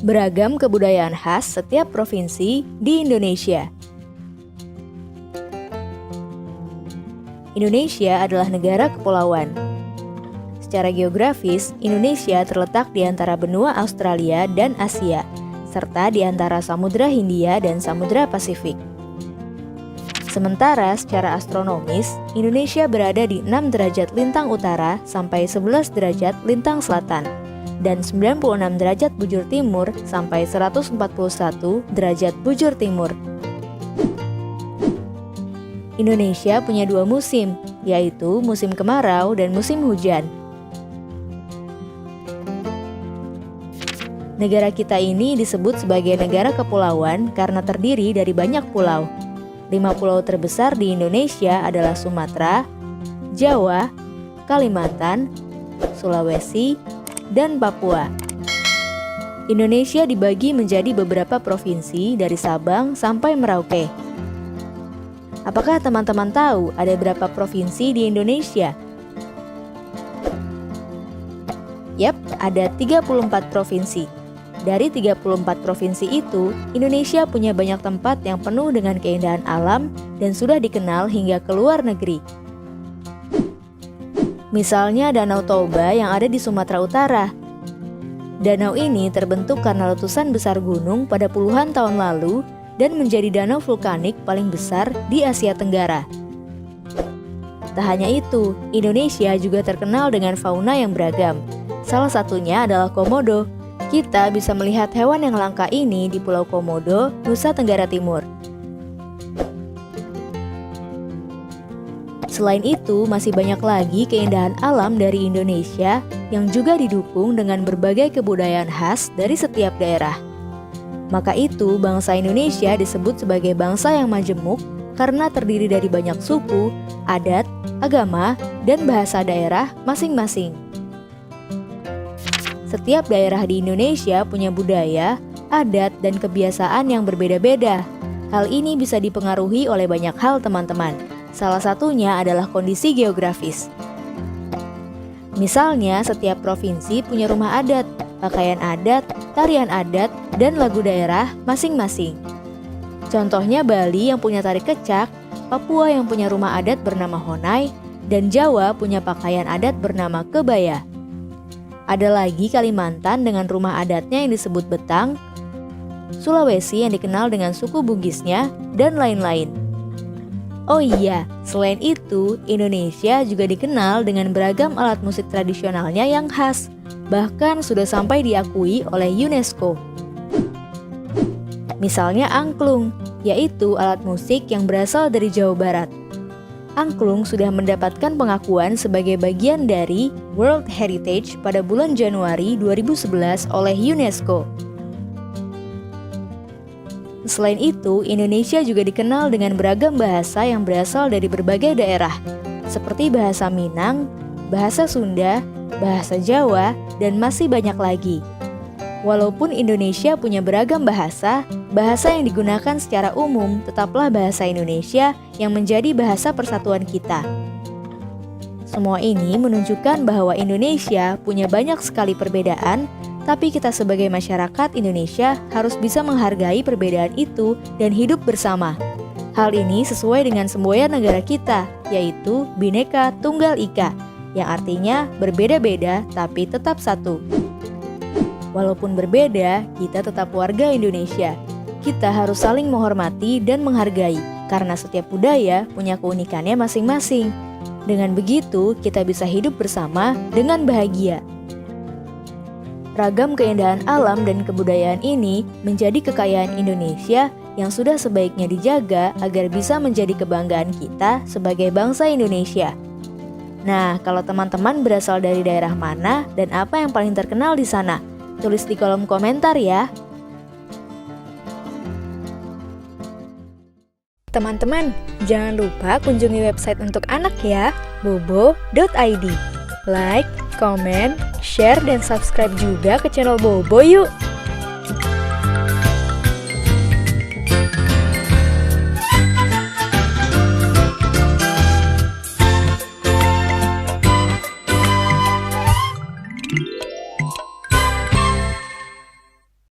Beragam kebudayaan khas setiap provinsi di Indonesia. Indonesia adalah negara kepulauan. Secara geografis, Indonesia terletak di antara benua Australia dan Asia, serta di antara Samudra Hindia dan Samudra Pasifik. Sementara secara astronomis, Indonesia berada di 6 derajat lintang utara sampai 11 derajat lintang selatan, dan 96 derajat bujur timur sampai 141 derajat bujur timur. Indonesia punya 2 musim, yaitu musim kemarau dan musim hujan. Negara kita ini disebut sebagai negara kepulauan karena terdiri dari banyak pulau. 5 pulau terbesar di Indonesia adalah Sumatera, Jawa, Kalimantan, Sulawesi, dan Papua. Indonesia dibagi menjadi beberapa provinsi dari Sabang sampai Merauke. Apakah teman-teman tahu ada berapa provinsi di Indonesia? Yap, ada 34 provinsi. Dari 34 provinsi itu, Indonesia punya banyak tempat yang penuh dengan keindahan alam dan sudah dikenal hingga ke luar negeri. Misalnya Danau Toba yang ada di Sumatera Utara. Danau ini terbentuk karena letusan besar gunung pada puluhan tahun lalu dan menjadi danau vulkanik paling besar di Asia Tenggara. Tak hanya itu, Indonesia juga terkenal dengan fauna yang beragam. Salah satunya adalah komodo. Kita bisa melihat hewan yang langka ini di Pulau Komodo, Nusa Tenggara Timur. Selain itu, masih banyak lagi keindahan alam dari Indonesia yang juga didukung dengan berbagai kebudayaan khas dari setiap daerah. Maka itu, bangsa Indonesia disebut sebagai bangsa yang majemuk karena terdiri dari banyak suku, adat, agama, dan bahasa daerah masing-masing. Setiap daerah di Indonesia punya budaya, adat, dan kebiasaan yang berbeda-beda. Hal ini bisa dipengaruhi oleh banyak hal, teman-teman. Salah satunya adalah kondisi geografis. Misalnya, setiap provinsi punya rumah adat, pakaian adat, tarian adat, dan lagu daerah masing-masing. Contohnya Bali yang punya tari kecak, Papua yang punya rumah adat bernama Honai, dan Jawa punya pakaian adat bernama kebaya. Ada lagi Kalimantan dengan rumah adatnya yang disebut Betang, Sulawesi yang dikenal dengan suku Bugisnya, dan lain-lain. Oh iya, selain itu, Indonesia juga dikenal dengan beragam alat musik tradisionalnya yang khas, bahkan sudah sampai diakui oleh UNESCO. Misalnya angklung, yaitu alat musik yang berasal dari Jawa Barat. Angklung sudah mendapatkan pengakuan sebagai bagian dari World Heritage pada bulan Januari 2011 oleh UNESCO. Selain itu, Indonesia juga dikenal dengan beragam bahasa yang berasal dari berbagai daerah, seperti bahasa Minang, bahasa Sunda, bahasa Jawa, dan masih banyak lagi. Walaupun Indonesia punya beragam bahasa, bahasa yang digunakan secara umum tetaplah bahasa Indonesia yang menjadi bahasa persatuan kita. Semua ini menunjukkan bahwa Indonesia punya banyak sekali perbedaan, tapi kita sebagai masyarakat Indonesia harus bisa menghargai perbedaan itu dan hidup bersama. Hal ini sesuai dengan semboyan negara kita, yaitu Bhinneka Tunggal Ika, yang artinya berbeda-beda tapi tetap satu. Walaupun berbeda, kita tetap warga Indonesia. Kita harus saling menghormati dan menghargai, karena setiap budaya punya keunikannya masing-masing. Dengan begitu, kita bisa hidup bersama dengan bahagia. Ragam keindahan alam dan kebudayaan ini menjadi kekayaan Indonesia yang sudah sebaiknya dijaga agar bisa menjadi kebanggaan kita sebagai bangsa Indonesia. Nah, kalau teman-teman berasal dari daerah mana dan apa yang paling terkenal di sana? Tulis di kolom komentar ya. Teman-teman, jangan lupa kunjungi website untuk anak ya, bobo.id. Like, comment, share, dan subscribe juga ke channel Bobo yuk!